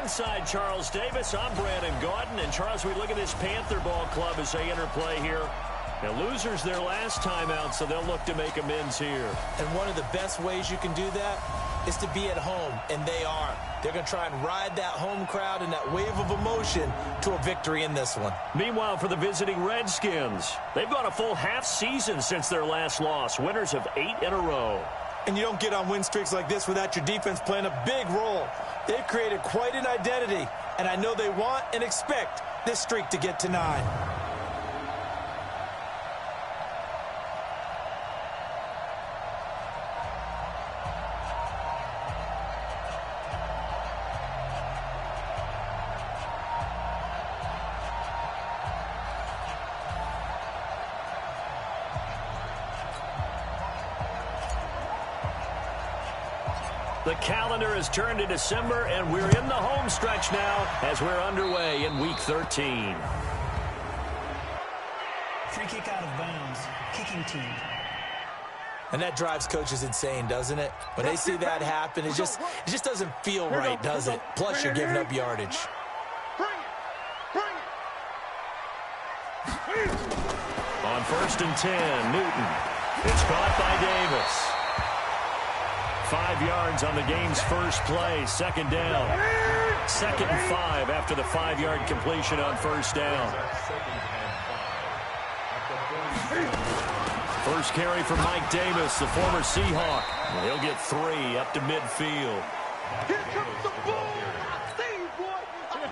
Alongside Charles Davis, I'm Brandon Gaudin. And Charles, we look at this Panther ball club as they interplay here. Now, losers their last time out, so they'll look to make amends here. And one of the best ways you can do that is to be at home, and they are. They're going to try and ride that home crowd and that wave of emotion to a victory in this one. Meanwhile, for the visiting Redskins, they've gone a full half season since their last loss, winners of 8 in a row. And you don't get on win streaks like this without your defense playing a big role. They've created quite an identity, and I know they want and expect this streak to get to 9. The calendar has turned to December, and we're in the home stretch now as we're underway in Week 13. Free kick out of bounds. Kicking team. And that drives coaches insane, doesn't it? When they see that happen, it just doesn't feel right, does it? Plus, you're giving up yardage. On 1st and 10, Newton. It's caught by Davis. 5 yards on the game's first play, 2nd down. 2nd and 5 after the 5-yard completion on 1st down. First carry for Mike Davis, the former Seahawk. He'll get 3 up to midfield.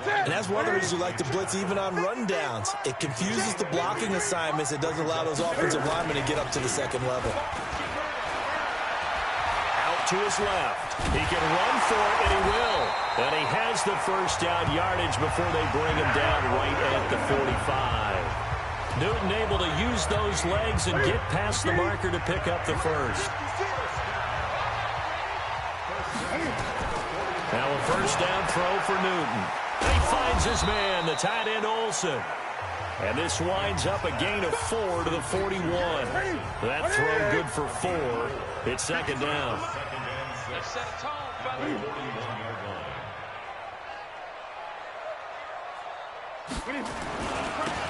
And that's one of the reasons you like to blitz even on rundowns. It confuses the blocking assignments. It doesn't allow those offensive linemen to get up to the second level. To his left. He can run for it, and he will. And he has the first down yardage before they bring him down right at the 45. Newton able to use those legs and get past the marker to pick up the first. Now a first down throw for Newton. He finds his man, the tight end Olsen. And this winds up a gain of 4 to the 41. That throw good for 4. It's 2nd down. Set a tone, fellas.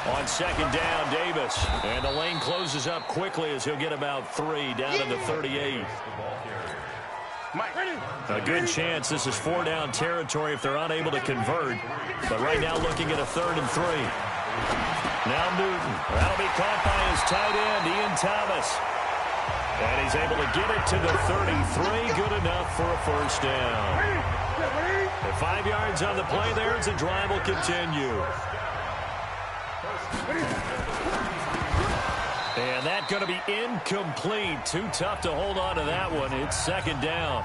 On 2nd down, Davis. And the lane closes up quickly as he'll get about 3 down to the 38. A good chance this is 4-down territory if they're unable to convert. But right now looking at a 3rd and 3. Now Newton. That'll be caught by his tight end, Ian Thomas. And he's able to get it to the 33. Good enough for a first down. At 5 yards on the play there as the drive will continue. And that's going to be incomplete. Too tough to hold on to that one. It's 2nd down.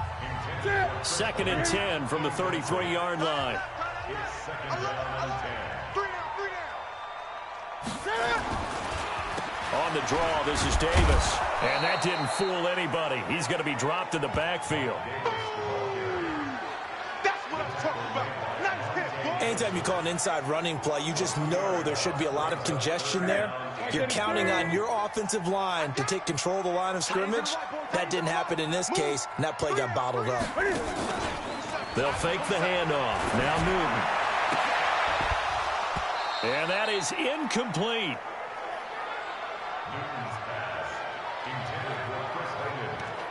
2nd and 10 from the 33-yard line. On the draw, this is Davis. And that didn't fool anybody. He's going to be dropped in the backfield. That's what I'm talking about. Nice hit, boy. Anytime you call an inside running play, you just know there should be a lot of congestion there. You're counting on your offensive line to take control of the line of scrimmage. That didn't happen in this case, and that play got bottled up. They'll fake the handoff. Now Newton. And that is incomplete.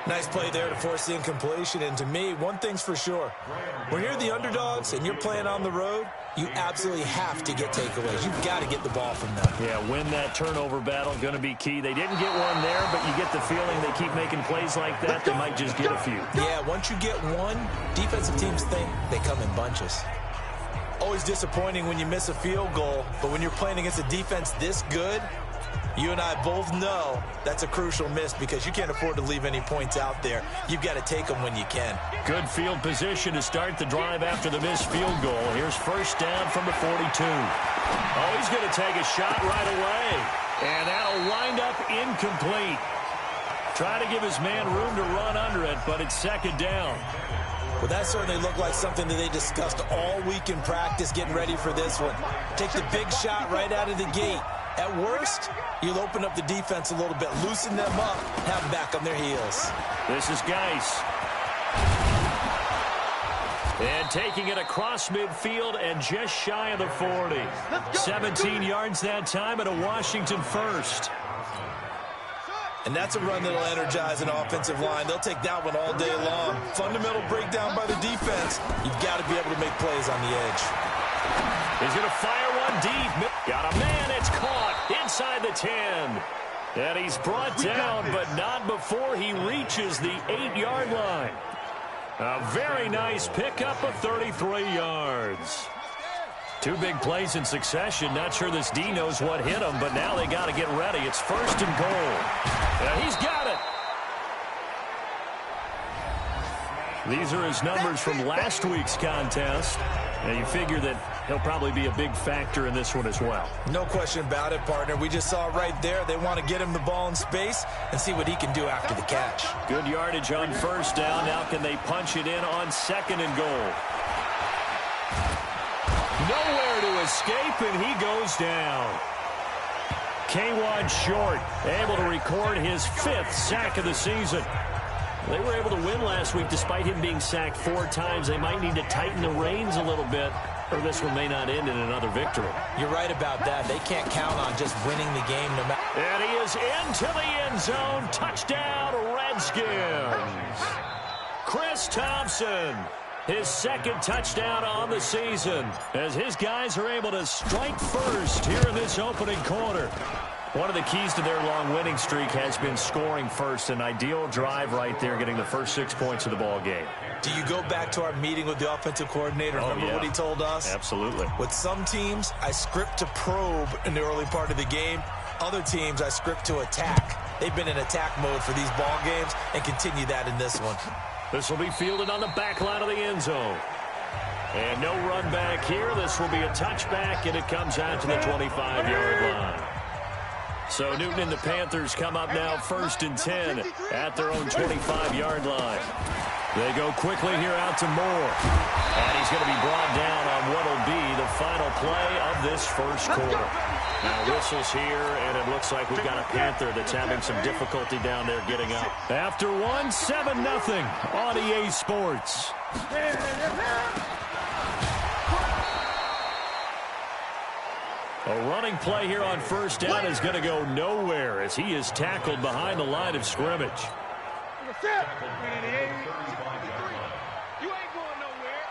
Nice play there to force the incompletion. And to me, one thing's for sure. When you're the underdogs and you're playing on the road, you absolutely have to get takeaways. You've got to get the ball from them. Yeah, win that turnover battle, going to be key. They didn't get one there, but you get the feeling they keep making plays like that, they might just get a few. Yeah, once you get one, defensive teams think they come in bunches. Always disappointing when you miss a field goal, but when you're playing against a defense this good, you and I both know that's a crucial miss because you can't afford to leave any points out there. You've got to take them when you can. Good field position to start the drive after the missed field goal. Here's first down from the 42. Oh, he's going to take a shot right away. And that'll wind up incomplete. Try to give his man room to run under it, but it's 2nd down. Well, that certainly looked like something that they discussed all week in practice getting ready for this one. Take the big shot right out of the gate. At worst, you'll open up the defense a little bit, loosen them up, have them back on their heels. This is Geis. And taking it across midfield and just shy of the 40. 17 yards that time and a Washington first. And that's a run that'll energize an offensive line. They'll take that one all day long. Fundamental breakdown by the defense. You've got to be able to make plays on the edge. He's going to fire one deep. Got a man. It's caught inside the 10. And he's brought down, but not before he reaches the 8-yard line. A very nice pickup of 33 yards. Two big plays in succession. Not sure this D knows what hit him, but now they got to get ready. It's first and goal. And he's got it. These are his numbers from last week's contest. And you figure that he'll probably be a big factor in this one as well. No question about it, partner. We just saw it right there. They want to get him the ball in space and see what he can do after the catch. Good yardage on first down. Now can they punch it in on second and goal? Nowhere to escape, and he goes down. K1 Short able to record his 5th sack of the season. They were able to win last week despite him being sacked 4 times. They might need to tighten the reins a little bit, or this one may not end in another victory. You're right about that. They can't count on just winning the game no matter. And he is into the end zone. Touchdown, Redskins. Chris Thompson, his 2nd touchdown on the season, as his guys are able to strike first here in this opening quarter. One of the keys to their long winning streak has been scoring first. An ideal drive right there, getting the first 6 points of the ball game. Do you go back to our meeting with the offensive coordinator? Remember what he told us? Absolutely. With some teams, I script to probe in the early part of the game. Other teams, I script to attack. They've been in attack mode for these ball games and continue that in this one. This will be fielded on the back line of the end zone. And no run back here. This will be a touchback, and it comes out to the 25-yard line. So Newton and the Panthers come up now first and 10 at their own 25-yard line. They go quickly here out to Moore. And he's going to be brought down on what will be the final play of this first quarter. Now whistles here, and it looks like we've got a Panther that's having some difficulty down there getting up. After one, 7-0 on EA Sports. A running play here on first down is going to go nowhere as he is tackled behind the line of scrimmage. You ain't going nowhere.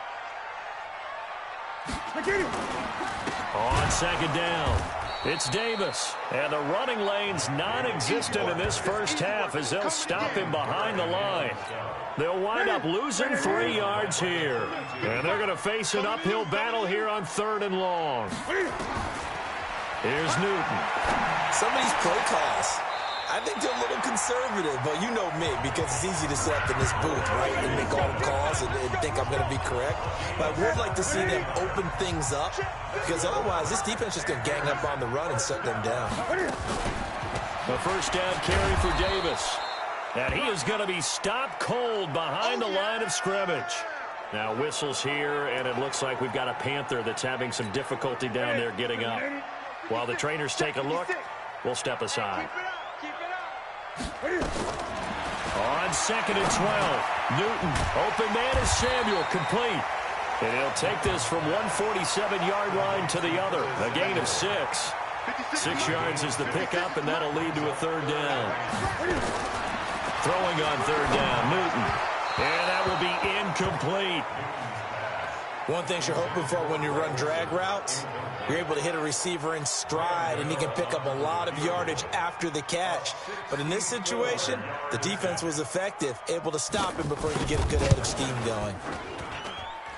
On second down, it's Davis. And the running lane's non-existent in this first half as they'll stop him behind the line. They'll wind up losing 3 yards here. And they're going to face an uphill battle here on 3rd and long. Here's Newton. Some of these play calls, I think they're a little conservative, but you know me, because it's easy to sit up in this booth, right, and make all the calls and think I'm going to be correct. But I would like to see them open things up, because otherwise this defense is just going to gang up on the run and shut them down. The first down carry for Davis. And he is going to be stopped cold behind the line of scrimmage. Now whistles here, and it looks like we've got a Panther that's having some difficulty down there getting up. While the trainers take a look, we'll step aside. On 2nd and 12, Newton, open man is Samuel, complete. And he'll take this from 147-yard line to the other, a gain of 6. 6 yards is the pickup, and that'll lead to a 3rd down. Throwing on 3rd down, Newton. And that will be incomplete. One thing you're hoping for when you run drag routes, you're able to hit a receiver in stride, and he can pick up a lot of yardage after the catch. But in this situation, the defense was effective, able to stop him before he could get a good head of steam going.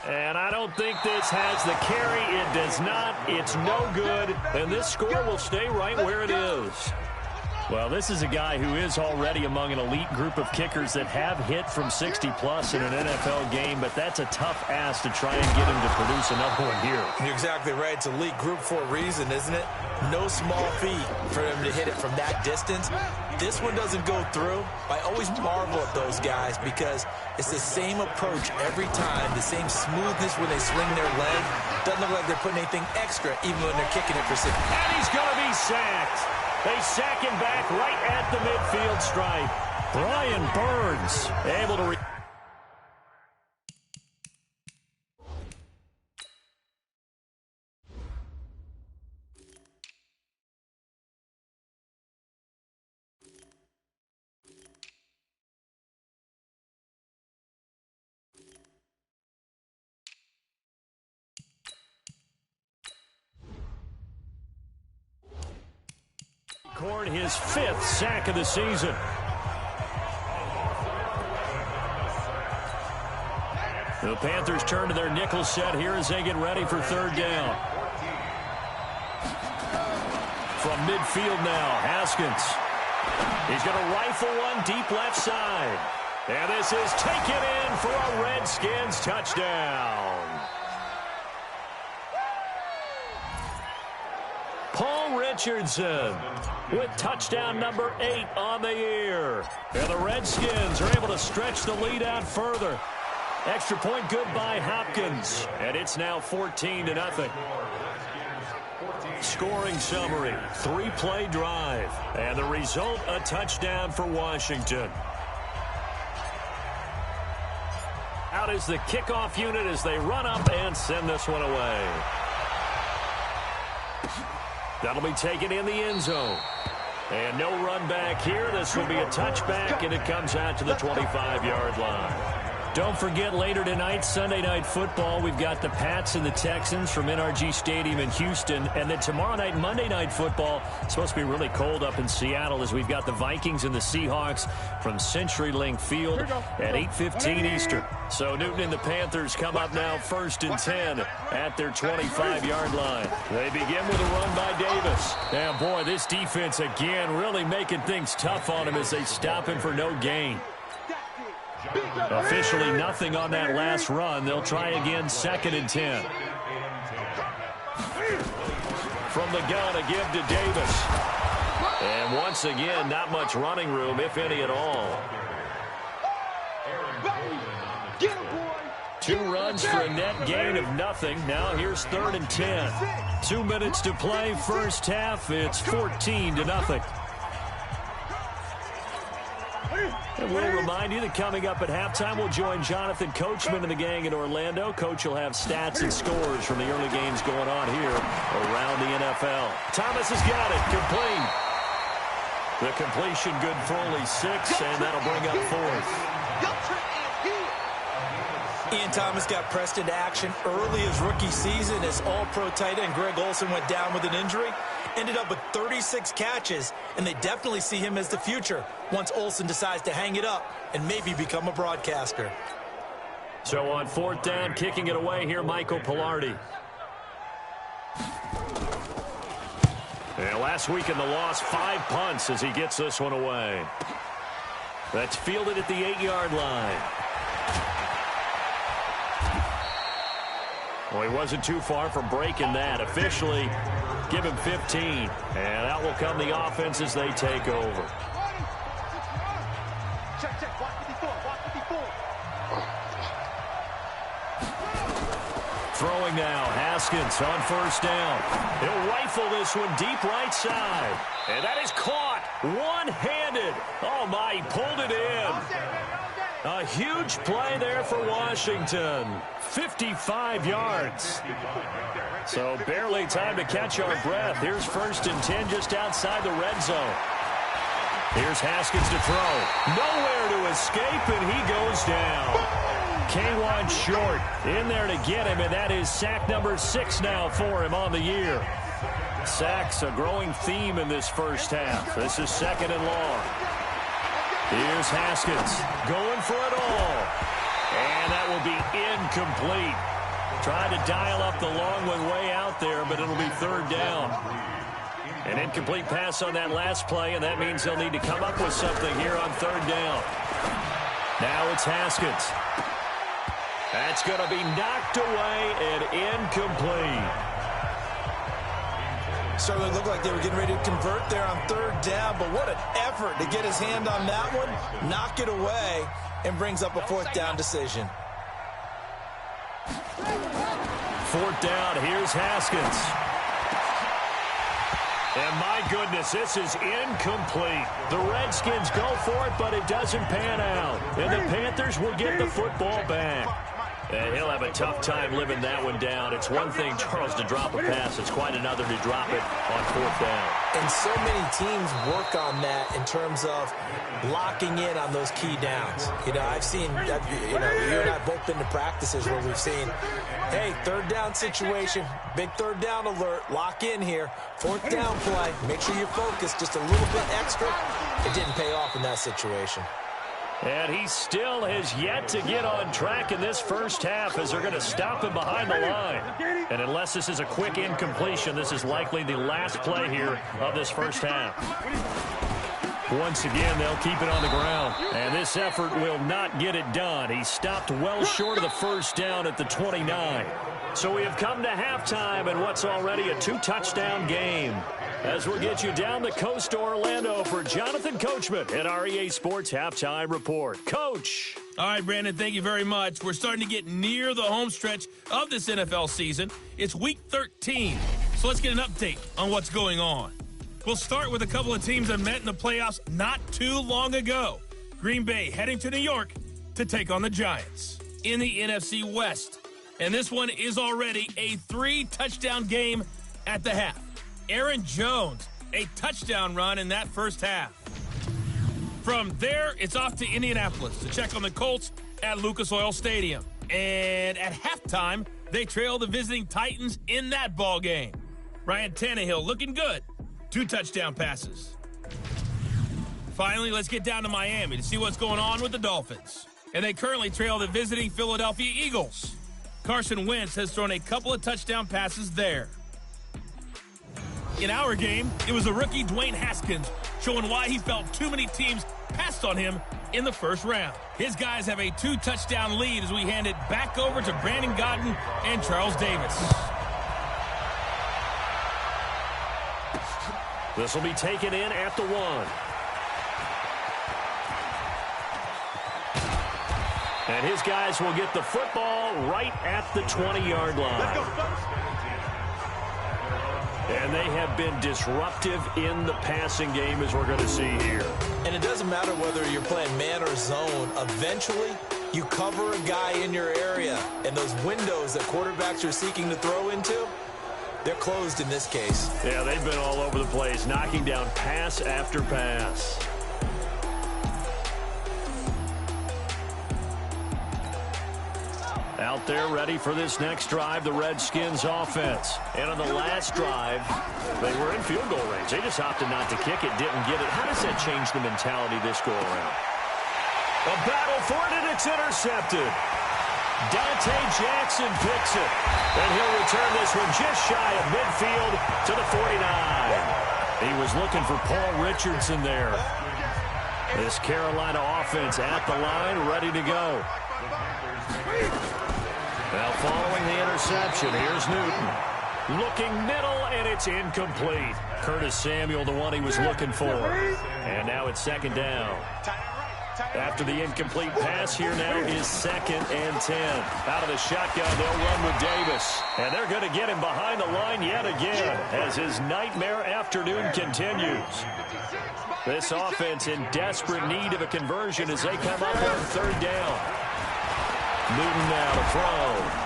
And I don't think this has the carry. It does not. It's no good. And this score will stay right where it is. Well, this is a guy who is already among an elite group of kickers that have hit from 60-plus in an NFL game, but that's a tough ask to try and get him to produce another one here. You're exactly right. It's elite group for a reason, isn't it? No small feat for him to hit it from that distance. This one doesn't go through. I always marvel at those guys because it's the same approach every time, the same smoothness when they swing their leg. Doesn't look like they're putting anything extra even when they're kicking it for 60. And he's going to be sacked. They sack him back right at the midfield stripe. Brian Burns able to Record his 5th sack of the season. The Panthers turn to their nickel set here as they get ready for 3rd down. From midfield now, Haskins. He's going to rifle one deep left side. And this is taken in for a Redskins touchdown. Paul Richardson with touchdown number 8 on the year. And the Redskins are able to stretch the lead out further. Extra point good by Hopkins. And it's now 14-0. Scoring summary, 3-play drive. And the result, a touchdown for Washington. Out is the kickoff unit as they run up and send this one away. That'll be taken in the end zone. And no run back here. This will be a touchback, and it comes out to the 25-yard line. Don't forget, later tonight, Sunday Night Football, we've got the Pats and the Texans from NRG Stadium in Houston. And then tomorrow night, Monday Night Football, it's supposed to be really cold up in Seattle as we've got the Vikings and the Seahawks from CenturyLink Field at 8:15 Eastern. So Newton and the Panthers come up now 1st and 10 at their 25-yard line. They begin with a run by Davis. And boy, this defense again really making things tough on him as they stop him for no gain. Officially nothing on that last run. They'll try again 2nd and 10. From the gun, a give to Davis. And once again, not much running room, if any at all. 2 runs for a net gain of nothing. Now here's 3rd and 10. 2 minutes to play, first half. It's 14-0. And we'll remind you that coming up at halftime, we'll join Jonathan Coachman and the gang in Orlando. Coach will have stats and scores from the early games going on here around the NFL. Thomas has got it. Complete. The completion good for only 6, and that'll bring up 4th. Ian Thomas got pressed into action early his rookie season as all-pro tight end Greg Olsen went down with an injury. Ended up with 36 catches, and they definitely see him as the future once Olsen decides to hang it up and maybe become a broadcaster. So on 4th down, kicking it away here, Michael Pilardi. And last week in the loss, 5 punts as he gets this one away. That's fielded at the 8-yard line. Well, he wasn't too far from breaking that. Officially, give him 15. And out will come the offense as they take over. Throwing now, Haskins on 1st down. He'll rifle this one deep right side. And that is caught one-handed. Oh, my, he pulled it in. A huge play there for Washington. 55 yards. So barely time to catch our breath. Here's 1st and 10 just outside the red zone. Here's Haskins to throw. Nowhere to escape, and he goes down. K1 short in there to get him, and that is sack number 6 now for him on the year. Sacks a growing theme in this first half. This is 2nd and long. Here's Haskins going for it all. And that will be incomplete. Trying to dial up the long one way out there, but it'll be 3rd down. An incomplete pass on that last play, and that means they'll need to come up with something here on 3rd down. Now it's Haskins. That's going to be knocked away and incomplete. Certainly looked like they were getting ready to convert there on 3rd down, but what an effort to get his hand on that one, knock it away, and brings up a 4th down decision. 4th down, here's Haskins. And my goodness, this is incomplete. The Redskins go for it, but it doesn't pan out. And the Panthers will get the football back. And he'll have a tough time living that one down. It's one thing, Charles, to drop a pass. It's quite another to drop it on 4th down. And so many teams work on that in terms of locking in on those key downs. You know, I've seen, you and I both been to practices where we've seen Hey, third down situation. Big third down alert. Lock in here. Fourth down play. Make sure you focus just a little bit extra. It didn't pay off in that situation. And he still has yet to get on track in this first half as they're going to stop him behind the line. And unless this is a quick incompletion, this is likely the last play here of this first half. Once again, they'll keep it on the ground. And this effort will not get it done. He stopped well short of the first down at the 29. So we have come to halftime in what's already a 2-touchdown game. As we'll get you down the coast to Orlando for Jonathan Coachman at our EA Sports Halftime Report. Coach. All right, Brandon, thank you very much. We're starting to get near the home stretch of this NFL season. It's Week 13, so let's get an update on what's going on. We'll start with a couple of teams that met in the playoffs not too long ago. Green Bay heading to New York to take on the Giants in the NFC West. And this one is already a 3-touchdown game at the half. Aaron Jones, a touchdown run in that first half. From there, it's off to Indianapolis to check on the Colts at Lucas Oil Stadium. And at halftime, they trail the visiting Titans in that ball game. Ryan Tannehill looking good. 2 touchdown passes. Finally, let's get down to Miami to see what's going on with the Dolphins. And they currently trail the visiting Philadelphia Eagles. Carson Wentz has thrown a couple of touchdown passes there. In our game, it was the rookie Dwayne Haskins showing why he felt too many teams passed on him in the first round. His guys have a 2-touchdown lead as we hand it back over to Brandon Godden and Charles Davis. This will be taken in at the 1. And his guys will get the football right at the 20-yard line. And they have been disruptive in the passing game, as we're going to see here. And it doesn't matter whether you're playing man or zone. Eventually, you cover a guy in your area. And those windows that quarterbacks are seeking to throw into, they're closed in this case. Yeah, they've been all over the place, knocking down pass after pass. Out there ready for this next drive, the Redskins offense. And on the last drive, they were in field goal range. They just opted not to kick it, didn't get it. How does that change the mentality this go around? A battle for it, and it's intercepted. Dante Jackson picks it. And he'll return this one just shy of midfield to the 49. He was looking for Paul Richardson there. This Carolina offense at the line, ready to go. Now following the interception, here's Newton. Looking middle, and it's incomplete. Curtis Samuel, the one he was looking for. And now it's second down. After the incomplete pass, here now is 2nd and 10. Out of the shotgun, they'll run with Davis. And they're going to get him behind the line yet again as his nightmare afternoon continues. This offense in desperate need of a conversion as they come up on 3rd down. Newton now to throw.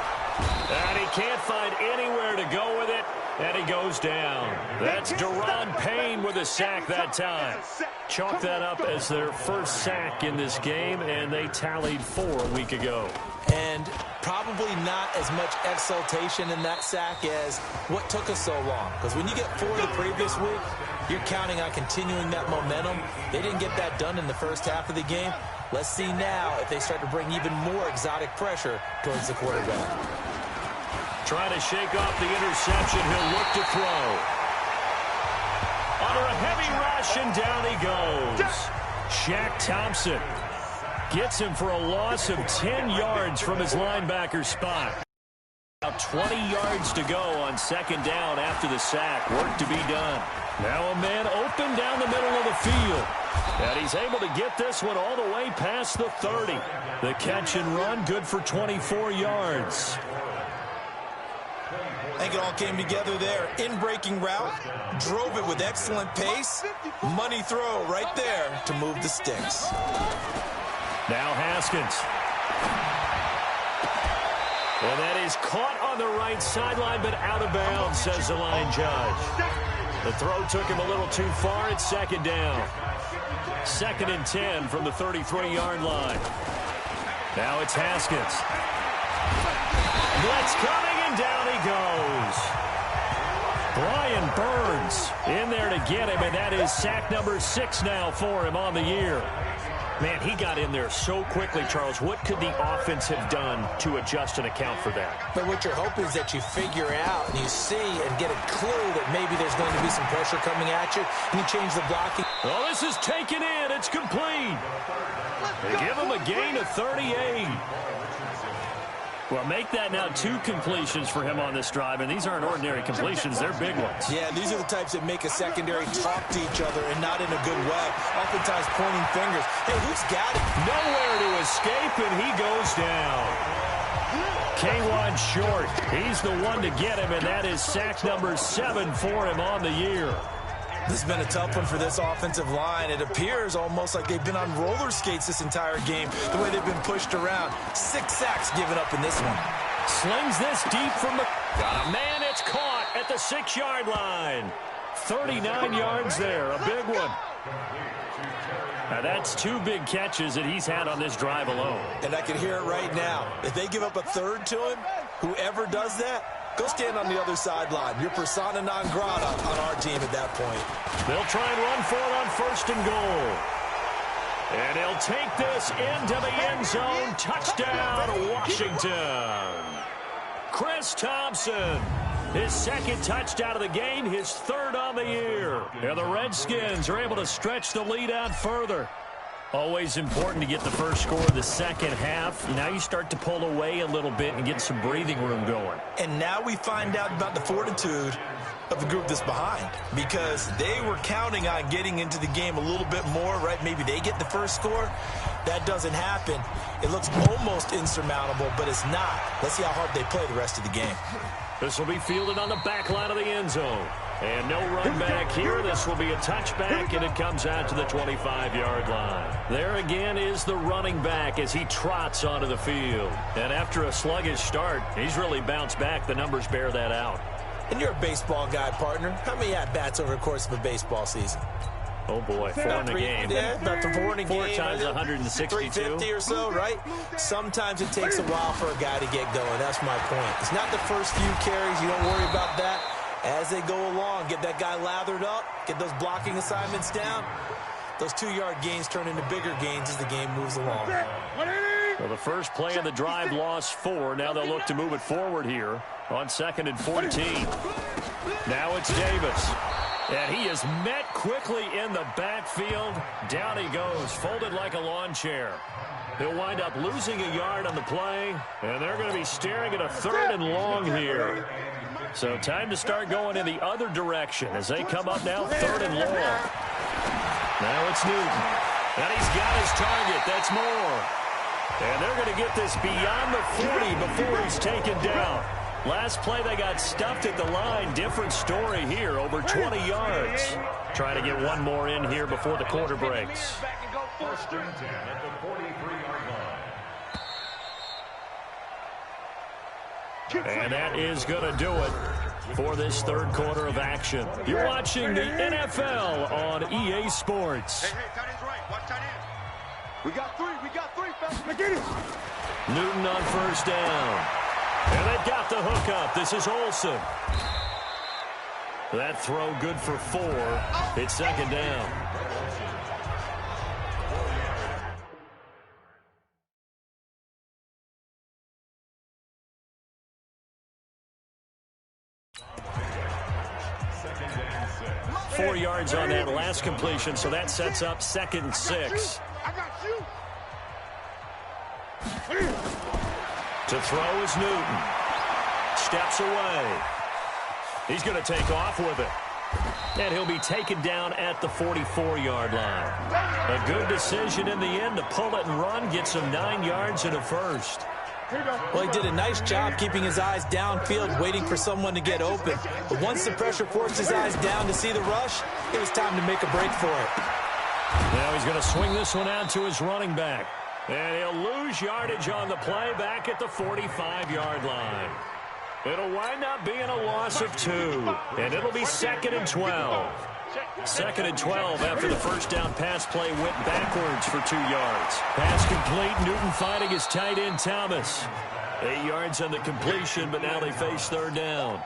And he can't find anywhere to go with it, and he goes down. That's Deron Payne with a sack that time. Chalk that up as their first sack in this game, and they tallied 4 a week ago. And probably not as much exultation in that sack as what took us so long. Because when you get 4 the previous week, you're counting on continuing that momentum. They didn't get that done in the first half of the game. Let's see now if they start to bring even more exotic pressure towards the quarterback. Trying to shake off the interception. He'll look to throw. Under a heavy rush, and down he goes. Shaq Thompson gets him for a loss of 10 yards from his linebacker spot. About 20 yards to go on 2nd down after the sack. Work to be done. Now a man open down the middle of the field. And he's able to get this one all the way past the 30. The catch and run, good for 24 yards. I think it all came together there. In-breaking route, drove it with excellent pace. Money throw right there to move the sticks. Now Haskins. And that is caught on the right sideline, but out of bounds, says the line judge. The throw took him a little too far. It's 2nd down. 2nd and 10 from the 33-yard line. Now it's Haskins. Let's go. Burns in there to get him, and that is sack number 6 now for him on the year. Man, he got in there so quickly, Charles. What could the offense have done to adjust and account for that? But what you're hoping is that you figure out and you see and get a clue that maybe there's going to be some pressure coming at you, and you change the blocking. Oh, this is taken in. It's complete. They give him a gain of 38. Well, make that now 2 completions for him on this drive, and these aren't ordinary completions. They're big ones. Yeah, these are the types that make a secondary talk to each other and not in a good way. Oftentimes pointing fingers. Hey, who's got it? Nowhere to escape, and he goes down. K1 short. He's the one to get him, and that is sack number 7 for him on the year. This has been a tough one for this offensive line. It appears almost like they've been on roller skates this entire game, the way they've been pushed around. 6 sacks given up in this one. Slings this deep from the... Got a man, it's caught at the 6-yard line. 39 yards there, a big one. Now that's 2 big catches that he's had on this drive alone. And I can hear it right now. If they give up a third to him, whoever does that, go stand on the other sideline. You're persona non grata on our team at that point. They'll try and run for it on 1st and goal. And he'll take this into the end zone. Touchdown, Washington. Chris Thompson, his 2nd touchdown of the game, his 3rd on the year. And the Redskins are able to stretch the lead out further. Always important to get the first score of the second half. Now you start to pull away a little bit and get some breathing room going. And now we find out about the fortitude of the group that's behind, because they were counting on getting into the game a little bit more, right? Maybe they get the first score. That doesn't happen. It looks almost insurmountable, but it's not. Let's see how hard they play the rest of the game. This will be fielded on the back line of the end zone. And no run back here. This will be a touchback, and it comes out to the 25-yard line. There again is the running back as he trots onto the field. And after a sluggish start, he's really bounced back. The numbers bear that out. And you're a baseball guy, partner. How many at-bats over the course of a baseball season? Oh, boy, 4 in a game. Yeah, about 4 in a game. 4 times 162. 350 or so, right? Sometimes it takes a while for a guy to get going. That's my point. It's not the first few carries. You don't worry about that. As they go along, get that guy lathered up, get those blocking assignments down. Those 2-yard gains turn into bigger gains as the game moves along. Well, the first play of the drive lost 4. Now they'll look to move it forward here on 2nd and 14. Now it's Davis. And he is met quickly in the backfield. Down he goes, folded like a lawn chair. He'll wind up losing a yard on the play, and they're going to be staring at a 3rd and long here. So time to start going in the other direction as they come up now 3rd and long. Now it's Newton. And he's got his target. That's more. And they're going to get this beyond the 40 before he's taken down. Last play, they got stuffed at the line. Different story here, over 20 yards. Trying to get one more in here before the quarter breaks. First and 10 at the 43-yard line. And that is going to do it for this 3rd quarter of action. You're watching the NFL on EA Sports. Hey, tight end's right. Watch tight end. We got 3. Newton on 1st down. And they've got the hookup. This is Olsen. That throw good for 4. It's 2nd down. Four yards on that last completion, so that sets up 2nd and 6. I got you. To throw is Newton. Steps away. He's going to take off with it. And he'll be taken down at the 44-yard line. A good decision in the end to pull it and run, get some 9 yards and a first. Well, he did a nice job keeping his eyes downfield, waiting for someone to get open. But once the pressure forced his eyes down to see the rush, it was time to make a break for it. Now he's going to swing this one out to his running back. And he'll lose yardage on the play back at the 45-yard line. It'll wind up being a loss of 2. And it'll be 2nd and 12. 2nd and 12 after the first down pass play went backwards for 2 yards. Pass complete. Newton finding his tight end, Thomas. 8 yards on the completion, but now they face 3rd down.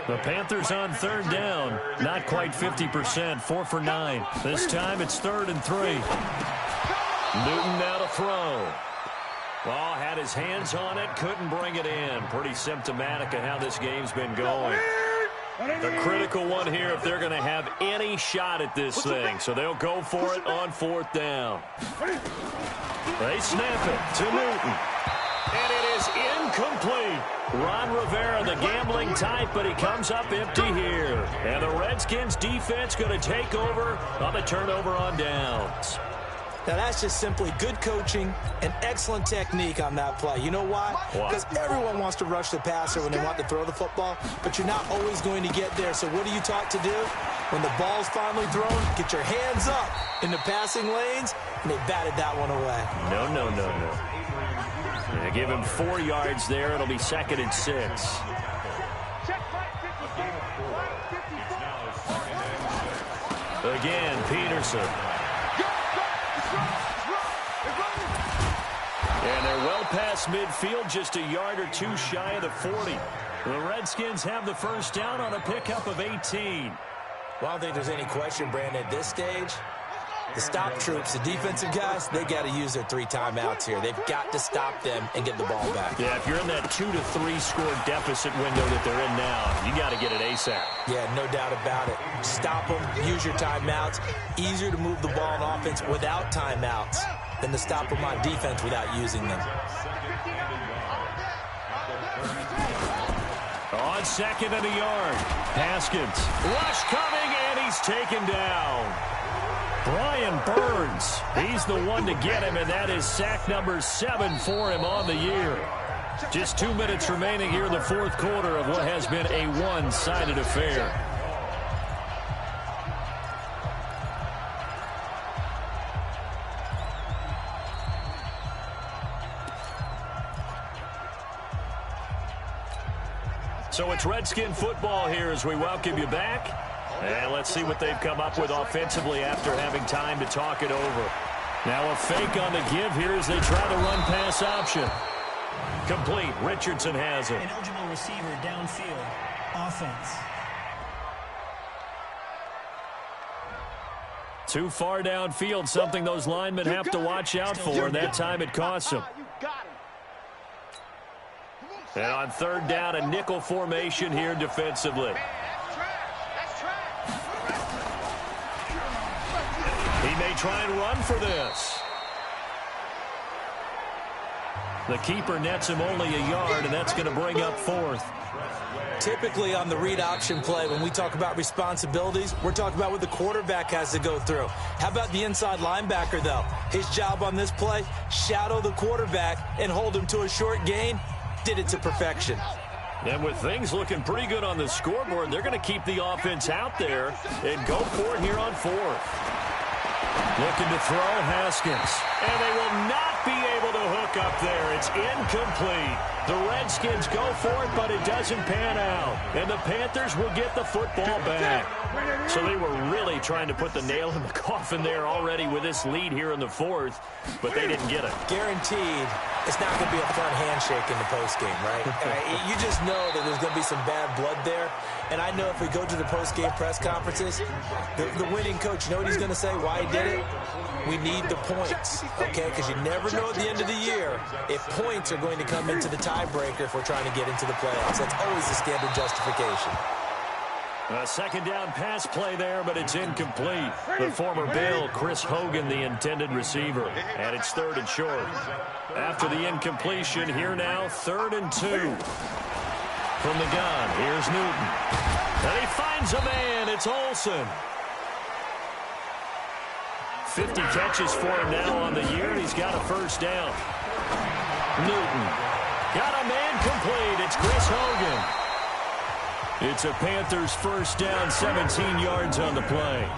The Panthers on third down. Not quite 50%. 4 for 9. This time it's 3rd and 3. Newton now to throw. Well, had his hands on it. Couldn't bring it in. Pretty symptomatic of how this game's been going. The critical one here if they're going to have any shot at this thing. So they'll go for it on 4th down. They snap it to Newton. And it is incomplete. Ron Rivera, the gambling type, but he comes up empty here. And the Redskins defense going to take over on the turnover on downs. Now, that's just simply good coaching and excellent technique on that play. You know why? Because everyone wants to rush the passer when they want to throw the football, but you're not always going to get there. So what are you taught to do? When the ball's finally thrown, get your hands up in the passing lanes, and they batted that one away. No. They give him 4 yards there. It'll be 2nd and 6. Again, Peterson. And they're well past midfield, just a yard or 2 shy of the 40. The Redskins have the first down on a pickup of 18. Well, I don't think there's any question, Brandon, at this stage. The stop troops, the defensive guys, they got to use their 3 timeouts here. They've got to stop them and get the ball back. Yeah, if you're in that 2 to 3 score deficit window that they're in now, you got to get it ASAP. Yeah, no doubt about it. Stop them, use your timeouts. Easier to move the ball on offense without timeouts than to stop them on defense without using them. On 2nd and a yard, Haskins. Rush coming, and he's taken down. Brian Burns, he's the one to get him, and that is sack number 7 for him on the year. Just 2 minutes remaining here in the 4th quarter of what has been a one-sided affair. So it's Redskin football here as we welcome you back. And let's see what they've come up with offensively after having time to talk it over. Now a fake on the give here as they try the run-pass option. Complete. Richardson has it. An eligible receiver downfield. Offense. Too far downfield, something those linemen have to watch out for, and that time it costs them. And on 3rd down, a nickel formation here defensively. He may try and run for this. The keeper nets him only a yard, and that's going to bring up 4th. Typically on the read option play, when we talk about responsibilities, we're talking about what the quarterback has to go through. How about the inside linebacker, though? His job on this play, shadow the quarterback and hold him to a short gain. Did it to perfection. And with things looking pretty good on the scoreboard, they're going to keep the offense out there and go for it here on 4th. Looking to throw, Haskins. And they will not be able to hook up there. It's incomplete. The Redskins go for it, but it doesn't pan out. And the Panthers will get the football back. So they were really trying to put the nail in the coffin there already with this lead here in the 4th, but they didn't get it. Guaranteed it's not going to be a fun handshake in the postgame, right? You just know that there's going to be some bad blood there. And I know if we go to the postgame press conferences, the winning coach, you know what he's going to say, why he did it? We need the points, okay? Because you never know at the end of the year if points are going to come into the tiebreaker if we're trying to get into the playoffs. That's always the standard justification. A 2nd down pass play there, but it's incomplete. The former Bill, Chris Hogan, the intended receiver. And it's 3rd and short. After the incompletion, here now, 3rd and 2. From the gun, here's Newton. And he finds a man. It's Olsen. 50 catches for him now on the year, and he's got a first down. Newton. Got a man complete. It's Chris Hogan. It's a Panthers first down, 17 yards on the play.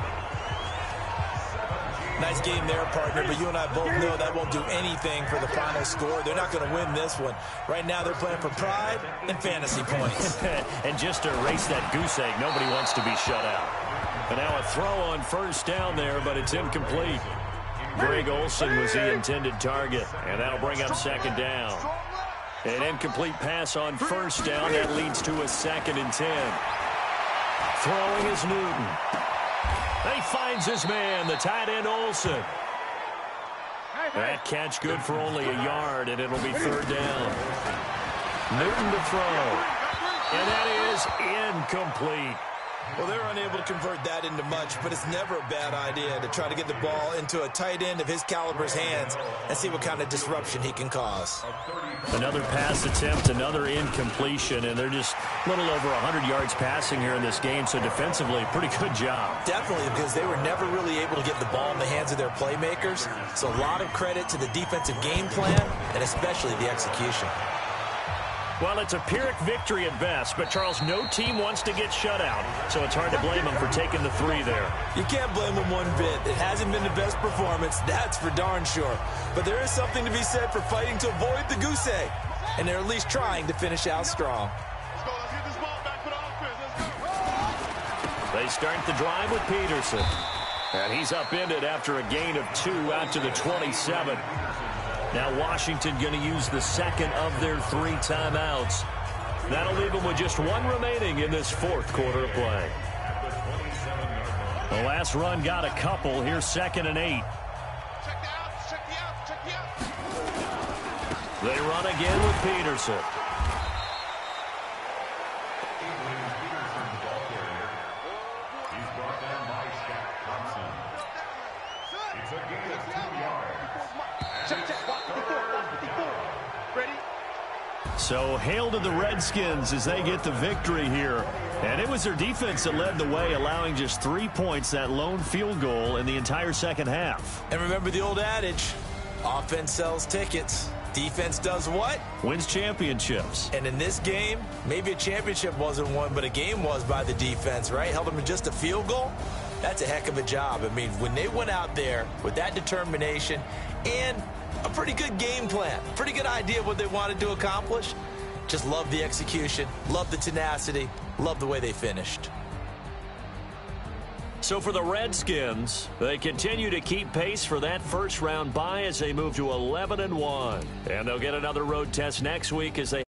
Nice game there, partner, but you and I both know that won't do anything for the final score. They're not going to win this one. Right now, they're playing for pride and fantasy points. And just to erase that goose egg, nobody wants to be shut out. And now a throw on first down there, but it's incomplete. Greg Olsen was the intended target, and that'll bring up 2nd down. An incomplete pass on first down. That leads to a 2nd and 10. Throwing is Newton. He finds his man, the tight end Olsen. That catch good for only a yard, and it'll be 3rd down. Newton to throw. And that is incomplete. Well, they're unable to convert that into much, but it's never a bad idea to try to get the ball into a tight end of his caliber's hands and see what kind of disruption he can cause. Another pass attempt, another incompletion, and they're just a little over 100 yards passing here in this game, so defensively, pretty good job. Definitely, because they were never really able to get the ball in the hands of their playmakers, so a lot of credit to the defensive game plan and especially the execution. Well, it's a Pyrrhic victory at best, but, Charles, no team wants to get shut out, so it's hard to blame them for taking the 3 there. You can't blame them one bit. It hasn't been the best performance, that's for darn sure. But there is something to be said for fighting to avoid the goose egg, and they're at least trying to finish out strong. Let's get this ball back for the offense. Let's go. They start the drive with Peterson, and he's upended after a gain of 2 out to the 27. Now Washington going to use the 2nd of their 3 timeouts. That'll leave them with just 1 remaining in this 4th quarter of play. The last run got a couple. Here's 2nd and 8. Check the out. They run again with Peterson. So hail to the Redskins as they get the victory here. And it was their defense that led the way, allowing just 3 points, that lone field goal in the entire second half. And remember the old adage, offense sells tickets. Defense does what? Wins championships. And in this game, maybe a championship wasn't won, but a game was by the defense, right? Held them to just a field goal. That's a heck of a job. I mean, when they went out there with that determination and a pretty good game plan, pretty good idea of what they wanted to accomplish, just love the execution, love the tenacity, love the way they finished. So for the Redskins, they continue to keep pace for that first round bye as they move to 11-1. And they'll get another road test next week as they